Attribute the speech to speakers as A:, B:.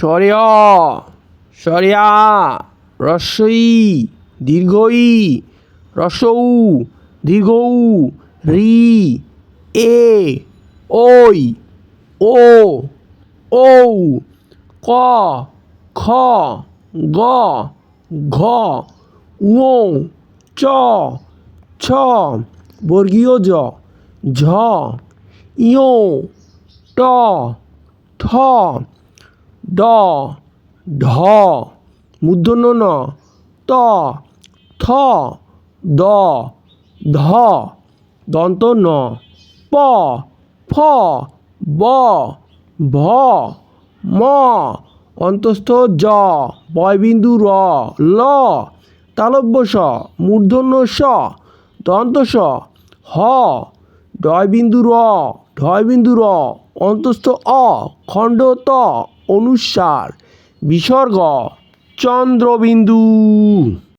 A: স্বরিয় স্বরিয়া রস্বই দীর্ঘই রসৌ দীর্ঘৌ রি এ ওই ও ঔ ক খ গ ঘ ঙ চ ছ বর্গীয় জ ঝ ইয় ট ঠ ড ঢ মূর্ধন্য ন ত থ দ ধ দন্ত ন প ফ ব ভ ম অন্তস্থ জ বয়বিন্দু র ল তালব্য স মূর্ধন্য স দন্ত স হ ডয়বিন্দু র ঢয়বিন্দু র অন্তস্থ অ খণ্ড ত অনুস্বার বিসর্গ চন্দ্রবিন্দু।